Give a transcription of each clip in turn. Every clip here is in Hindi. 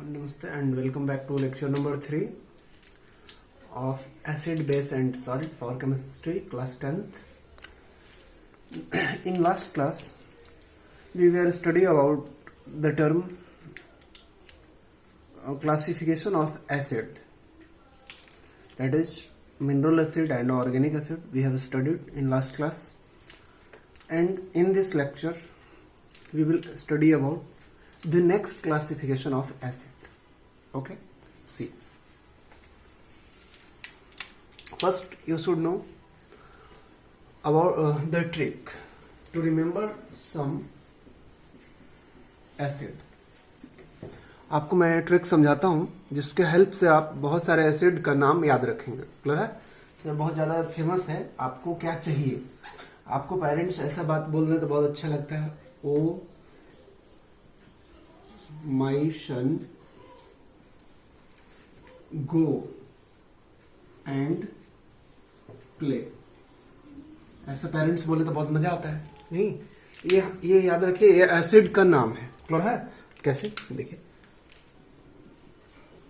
Namaste and welcome back to lecture number 3 of acid, base and salt for chemistry class 10th. In last class we were studying about the term classification of acid, that is mineral acid and organic acid. We have studied in last class, and in this lecture we will study about the next classification of acid. Okay, see, first you should know about the trick to remember some acid. आपको मैं ट्रिक समझाता हूं जिसके हेल्प से आप बहुत सारे एसिड का नाम याद रखेंगे. क्लियर है? इसमें बहुत ज्यादा फेमस है. आपको क्या चाहिए? आपको पेरेंट्स ऐसा बात बोल दें तो बहुत अच्छा लगता है. ओ my son go and play, ऐसा पेरेंट्स बोले तो बहुत मजा आता है. नहीं, ये याद रखिए, ये एसिड का नाम है. क्लियर है? कैसे? देखिए,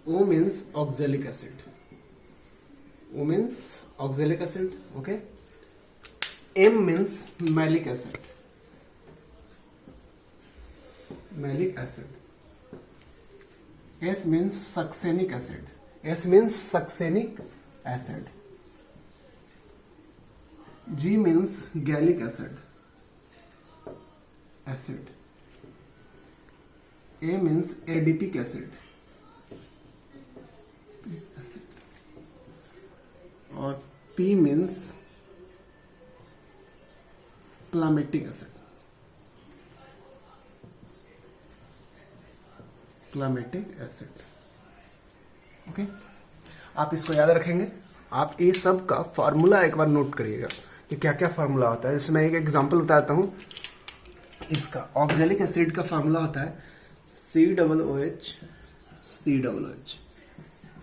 O means oxalic acid. O means oxalic acid. Okay. M means malic acid. Malic acid. S means succinic acid. S means succinic acid. G means gallic acid. Acid. A means adipic acid. और P means palmitic acid. Palmitic acid. Okay, आप इसको याद रखेंगे. आप ये सब का फॉर्मूला एक बार नोट करिएगा कि क्या क्या फॉर्मूला होता है. जैसे मैं एक एग्जांपल बताता हूं. इसका ऑक्जेलिक एसिड का फॉर्मूला होता है COOH COOH.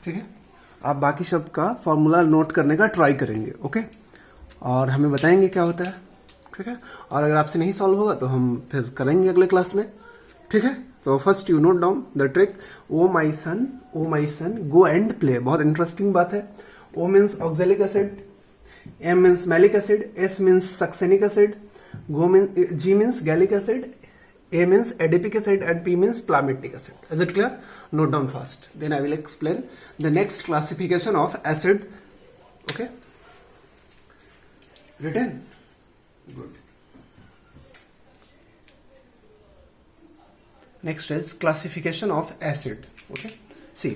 ठीक है, आप बाकी सब का फॉर्मूला नोट करने का ट्राई करेंगे. ओके, और हमें बताएंगे क्या होता है. ठीक है, और अगर आपसे नहीं सॉल्व होगा तो हम फिर करेंगे अगले क्लास में. ठीक है, तो first you note down the trick. O my son go and play. बहुत इंटरेस्टिंग बात है. O means oxalic acid, M means malic acid, S means succinic acid, G means gallic acid, A means adipic acid and P means palmitic acid. Is it clear? Note down first. Then I will explain the next classification of acid. Okay? Written? Good. Next is classification of acid. Okay? See,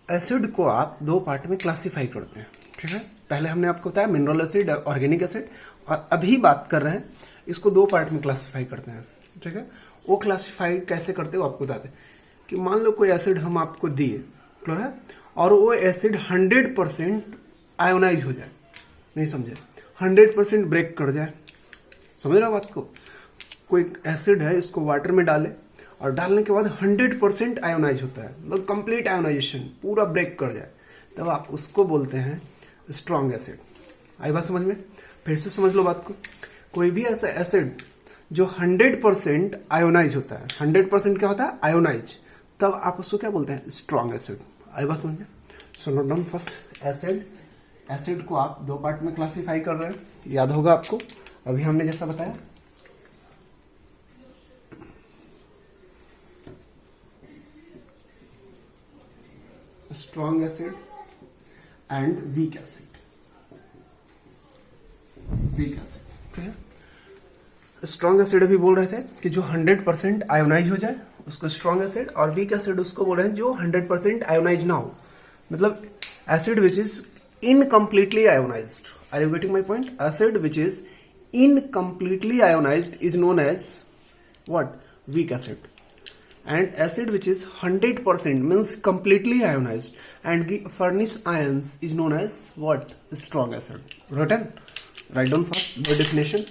acid को आप दो पार्ट में क्लासिफाई करते हैं. ठीक है, पहले हमने आपको बताया मिनरल एसिड, ऑर्गेनिक एसिड, और अभी बात कर रहे हैं इसको दो पार्ट में क्लासिफाई करते हैं. ठीक है, वो क्लासिफाई कैसे करते हो आपको बताते हैं कि मान लो कोई एसिड हम आपको दिए, क्लियर है, और वो एसिड 100% आयोनाइज हो जाए. नहीं समझे? 100% ब्रेक कर जाए. समझ रहे हो बात को? कोई एसिड है, इसको वाटर में डाले और डालने के बाद 100% आयोनाइज होता है, मतलब कंप्लीट आयोनाइजेशन, पूरा ब्रेक कर जाए, तब आप उसको बोलते हैं स्ट्रॉन्ग एसिड. आई बात समझ में? फिर से समझ लो बात को. कोई भी ऐसा एसिड जो 100% आयोनाइज होता है, 100% क्या होता है? आयोनाइज, तब आप उसको क्या बोलते हैं? Strong acid. आई बात समझ में? So note down first acid. Acid को आप दो पार्ट में क्लासिफाई कर रहे हैं, याद होगा आपको. अभी हमने जैसा बताया, strong acid and weak acid. Weak acid. ठीक है, स्ट्रॉन्ग एसिड अभी बोल रहे थे कि जो 100% आयोनाइज हो जाए उसको स्ट्रॉन्ग एसिड, और वीक एसिड उसको बोल रहे हैं जो 100% आयोनाइज ना हो, मतलब acid which is incompletely ionised. Are you getting my point? Acid which is incompletely ionised is known as what? Weak acid. And acid which is 100% means completely ionized and furnish ions is known as what? Strong acid. Written? Write down first the definition.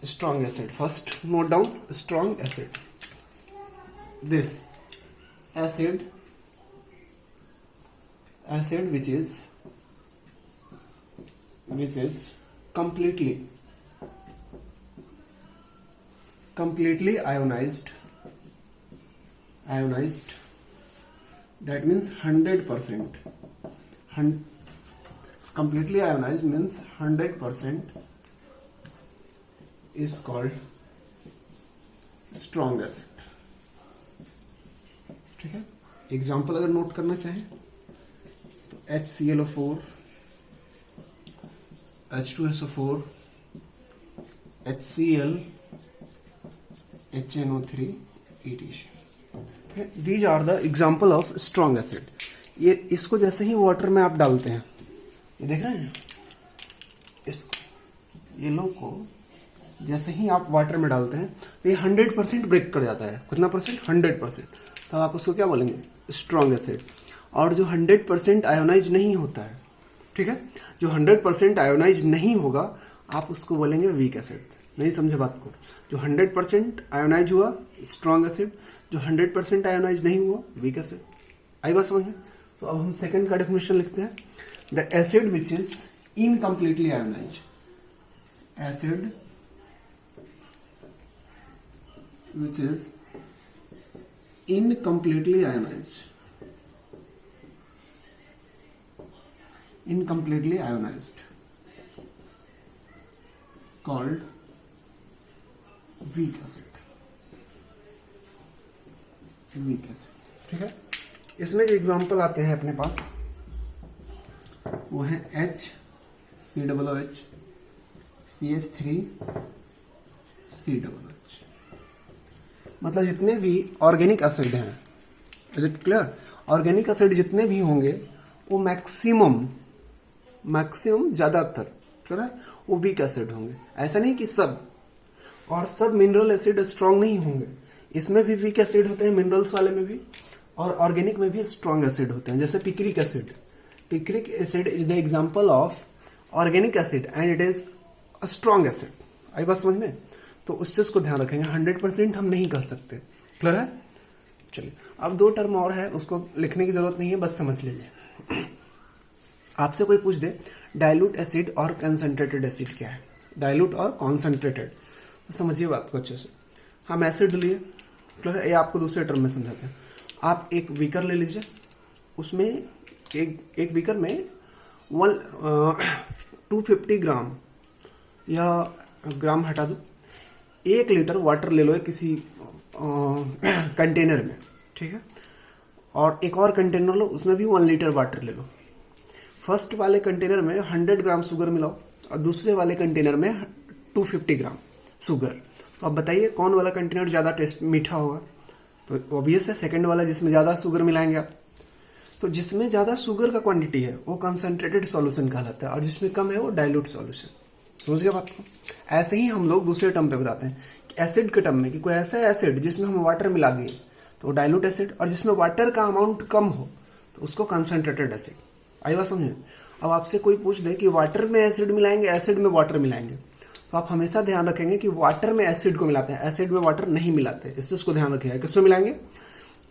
Strong acid. First note down strong acid. This acid which is completely ionized ionised, that means 100%, completely ionized means 100% is called strong acid. ठीक है, एग्जाम्पल अगर नोट करना चाहें तो HClO4, H2SO4, HCl, HNO3, EDC. These are the example of strong acid. ये इसको जैसे ही वाटर में आप डालते हैं, ये देख रहे हैं, इस येलो को जैसे ही आप वाटर में डालते हैं तो ये 100% ब्रेक कर जाता है. कितना परसेंट? 100%. तो आप उसको क्या बोलेंगे? Strong acid. और जो 100% आयोनाइज नहीं होता है, ठीक है, जो 100% आयोनाइज नहीं होगा आप उसको बोलेंगे वीक एसिड. नहीं समझे बात को? जो 100% आयोनाइज हुआ स्ट्रॉन्ग एसिड, जो 100% आयोनाइज नहीं हुआ वीक एसिड. आई बात समझ में? तो अब हम सेकंड का डेफिनेशन लिखते हैं. The acid which is incompletely ionise, acid which is incompletely ionized, called weak acid. ठीक है, इसमें जो एग्जांपल आते हैं अपने पास वो है HCOOH, CH3, COOH. मतलब जितने भी ऑर्गेनिक एसिड हैं, is it clear? Organic acid जितने भी होंगे वो मैक्सिमम ज्यादातर, क्लियर है, वो वीक एसिड होंगे. ऐसा नहीं कि सब, और सब मिनरल एसिड स्ट्रांग नहीं होंगे. इसमें भी वीक एसिड होते हैं, मिनरल्स वाले में भी, और ऑर्गेनिक में भी स्ट्रांग एसिड होते हैं. जैसे picric acid. Picric acid is the example of organic acid and it is a strong acid. आई बात समझ में? तो उस चीज को ध्यान रखेंगे. 100% हम नहीं कर सकते. क्लियर है? चलिए, अब दो टर्म और है, उसको लिखने की जरूरत नहीं है, बस समझ लीजिए. आपसे कोई पूछ दे डाइल्यूट एसिड और कंसंट्रेटेड एसिड क्या है, डाइल्यूट और कॉन्सेंट्रेटेड, तो समझिए बात को अच्छे से. हम एसिड लिए, क्लियर है, ये आपको दूसरे टर्म में समझाते हैं. आप एक बीकर ले लीजिए, उसमें एक बीकर में 250 ग्राम, या ग्राम हटा दो, 1 लीटर वाटर ले लो किसी कंटेनर में, ठीक है, और एक और कंटेनर लो, उसमें भी 1 लीटर वाटर ले लो. फर्स्ट वाले कंटेनर में 100 ग्राम शुगर मिलाओ और दूसरे वाले कंटेनर में 250 ग्राम शुगर. तो अब बताइए कौन वाला कंटेनर ज्यादा टेस्ट मीठा होगा? तो ऑब्वियस है सेकंड वाला, जिसमें ज्यादा शुगर मिलाएंगे आप. तो जिसमें ज्यादा शुगर का क्वांटिटी है वो कंसंट्रेटेड सॉल्यूशन कहलाता है, और जिसमें कम है वो डाइल्यूट सॉल्यूशन. समझ गया बात को? ऐसे ही हम लोग दूसरे टर्म पे बताते हैं कि एसिड के टर्म में कि कोई ऐसा एसिड जिसमें हम वाटर मिला दिए तो वो डाइल्यूट एसिड, और जिसमें वाटर का अमाउंट कम हो तो उसको कंसंट्रेटेड एसिड. आई बात समझे? अब आपसे कोई पूछ दे कि वाटर में एसिड मिलाएंगे, एसिड में वाटर मिलाएंगे, तो आप हमेशा ध्यान रखेंगे कि वाटर में एसिड को मिलाते हैं, एसिड में वाटर नहीं मिलाते. इस चीज को ध्यान रखिएगा. किसमें मिलाएंगे?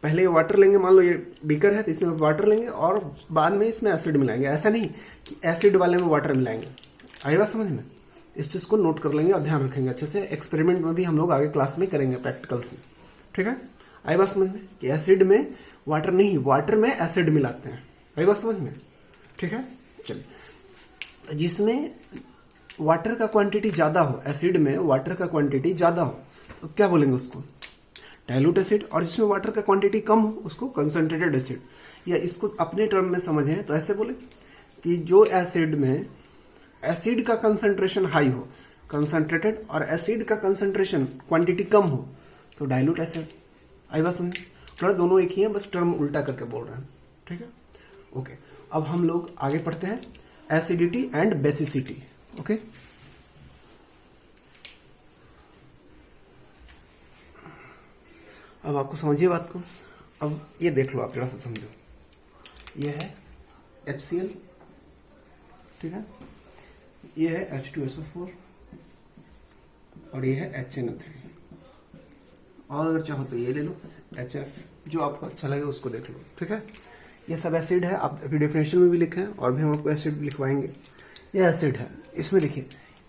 पहले वाटर लेंगे, मान लो ये बीकर है तो इसमें वाटर लेंगे और बाद में इसमें एसिड मिलाएंगे. ऐसा नहीं कि एसिड वाले में वाटर मिलाएंगे. आई बात समझ में? इस चीज को नोट कर लेंगे और ध्यान रखेंगे अच्छे से. एक्सपेरिमेंट में भी हम लोग आगे क्लास में करेंगे, प्रैक्टिकल्स में. ठीक है? आई बात समझ में कि एसिड में वाटर नहीं, वाटर में एसिड मिलाते हैं. आई बात समझ में? ठीक है, चलिए. जिसमें वाटर का क्वांटिटी ज्यादा हो, एसिड में वाटर का क्वांटिटी ज्यादा हो तो क्या बोलेंगे उसको? Dilute acid. और जिसमें वाटर का क्वांटिटी कम हो उसको कंसंट्रेटेड एसिड. या इसको अपने टर्म में समझें तो ऐसे बोले कि जो एसिड में एसिड का कंसंट्रेशन हाई हो, कंसंट्रेटेड, और एसिड का कंसंट्रेशन क्वांटिटी कम हो तो डाइल्यूट एसिड. आई बात समझे? थोड़ा दोनों एक ही है, बस टर्म उल्टा करके बोल रहे हैं. ठीक है, ओके. अब हम लोग आगे पढ़ते हैं एसिडिटी एंड बेसिसिटी. ओके, अब आपको समझिए बात को. अब ये देख लो, आप जरा सा समझो. ये है HCl, ठीक है, ये है H2SO4 और ये है HNO3. और अगर चाहो तो ये ले लो HF, जो आपको अच्छा लगे उसको देख लो. ठीक है, ये सब एसिड है. आप अभी डेफिनेशन में भी लिखे हैं और भी हम आपको एसिड लिखवाएंगे. ये एसिड है, इसमें देखिए,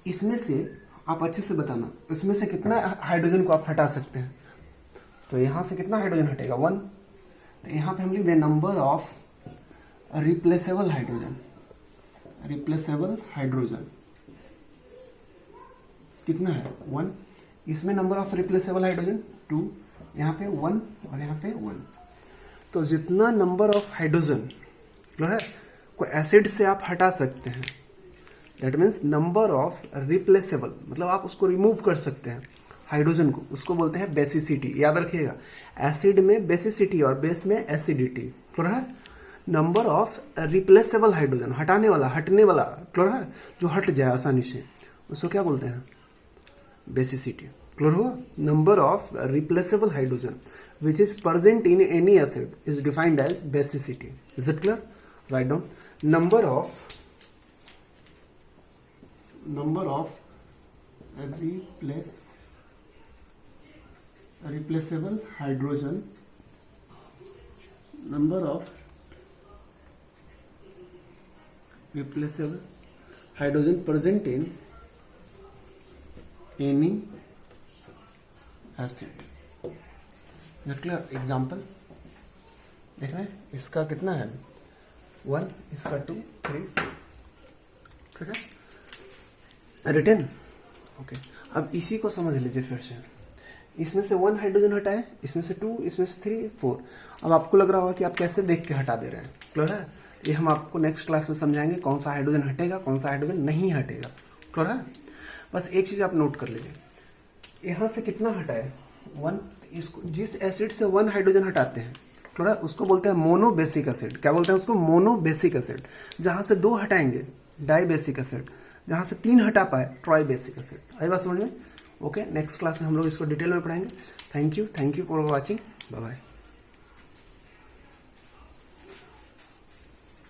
इसमें से आप अच्छे से बताना, इसमें से कितना हाइड्रोजन को आप हटा सकते हैं. तो यहां से कितना हाइड्रोजन हटेगा 1। तो यहां पे हम लिख दें number of replaceable hydrogen, replaceable hydrogen कितना है 1। इसमें नंबर ऑफ रिप्लेसेबल हाइड्रोजन 2, यहाँ पे 1 और यहाँ पे 1। तो जितना नंबर ऑफ हाइड्रोजन है को एसिड से आप हटा सकते हैं, that means number of replaceable, मतलब आप उसको रिमूव कर सकते हैं हाइड्रोजन को, उसको बोलते हैं बेसिसिटी। याद रखिएगा, एसिड में बेसिसिटी और बेस में एसिडिटी। क्लियर है। नंबर ऑफ रिप्लेसेबल हाइड्रोजन, हटाने वाला, हटने वाला, क्लियर है, जो हट जाए आसानी से, उसको क्या बोलते हैं बेसिसिटी। क्लियर हुआ। Number of replaceable hydrogen which is present in any acid is defined as basicity. Is it clear? Write down number of replaceable hydrogen, number of replaceable hydrogen present in any acid. Clear. Example देख रहे हैं, इसका कितना है 1, इसका 2, 3, 4, ठीक है, रिटर्न। ओके, अब इसी को समझ लीजिए फिर से। इसमें से 1 हाइड्रोजन हटाए, इसमें से 2, इसमें से 3, 4। अब आपको लग रहा होगा कि आप कैसे देख के हटा दे रहे हैं। क्लियर है। ये हम आपको नेक्स्ट क्लास में समझाएंगे, कौन सा हाइड्रोजन हटेगा, कौन सा हाइड्रोजन नहीं हटेगा। क्लियर है। बस एक चीज आप नोट कर लीजिए, यहां से कितना हटाए 1। इसको जिस एसिड से 1 हाइड्रोजन हटाते हैं, क्लियर है, उसको बोलते हैं मोनो बेसिक एसिड। क्या बोलते हैं उसको? Mono basic acid. जहां से 2 हटाएंगे डाई बेसिक एसिड, जहां से 3 हटा पाए ट्राई बेसिक एसिड। आई बात समझ में? ओके, नेक्स्ट क्लास में हम लोग इसको डिटेल में पढ़ाएंगे। Thank you for watching. Bye bye.